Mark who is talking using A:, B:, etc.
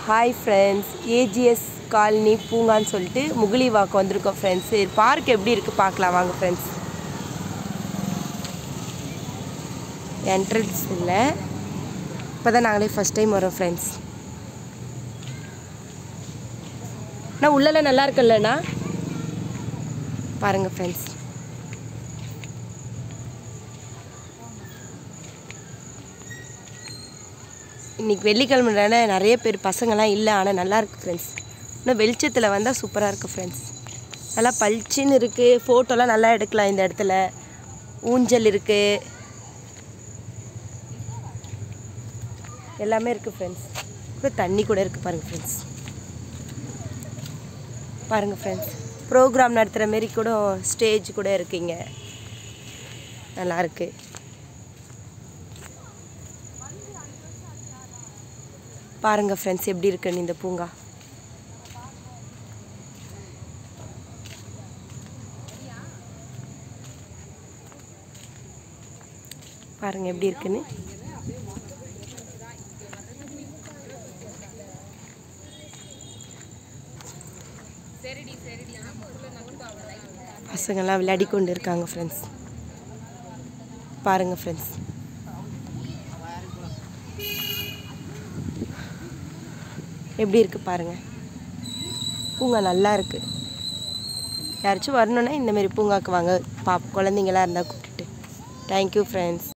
A: Hi friends, AGS colony பூங்கான்னு சொல்லிட்டு முகிலிவாக்கம் வந்திருக்கோம் friends. Park எப்படி இருக்குது பார்க்கலாம் வாங்க ஃப்ரெண்ட்ஸ். என்ட்ரன்ஸ் இல்லை, இப்போ தான் நாங்களே ஃபஸ்ட் டைம் வரோம் ஃப்ரெண்ட்ஸ். அண்ணா உள்ளெல்லாம் நல்லா இருக்குல்லண்ணா, பாருங்கள் ஃப்ரெண்ட்ஸ். இன்றைக்கி வெள்ளிக்கிழமைனால நிறைய பேர் பசங்கள்லாம் இல்லை, ஆனால் நல்லாயிருக்கு ஃப்ரெண்ட்ஸ். இன்னும் வெளிச்சத்தில் வந்தால் சூப்பராக இருக்குது ஃப்ரெண்ட்ஸ். நல்லா பளிச்சின்னு இருக்குது, ஃபோட்டோலாம் நல்லா எடுக்கலாம். இந்த இடத்துல ஊஞ்சல் இருக்குது, எல்லாமே இருக்குது ஃப்ரெண்ட்ஸ். இப்போ தண்ணி கூட இருக்குது பாருங்கள் ஃப்ரெண்ட்ஸ். பாருங்கள் ஃப்ரெண்ட்ஸ், ப்ரோக்ராம் நடத்துகிற மாரி கூட ஸ்டேஜ் கூட இருக்குங்க, நல்லாயிருக்கு. பாருங்கள் ஃப்ரெண்ட்ஸ் எப்படி இருக்குன்னு இந்த பூங்கா. பாருங்கள் எப்படி இருக்குன்னு. பசங்கள்லாம் விளையாடி கொண்டு இருக்காங்க ஃப்ரெண்ட்ஸ். பாருங்கள் ஃப்ரெண்ட்ஸ், எப்படி இருக்குது பாருங்கள். பூங்கா நல்லா இருக்குது. யாராச்சும் வரணுன்னா இந்தமாரி பூங்காவுக்கு வாங்க, குழந்தைங்களாம் இருந்தால் கூப்பிட்டுட்டு. Thank you friends.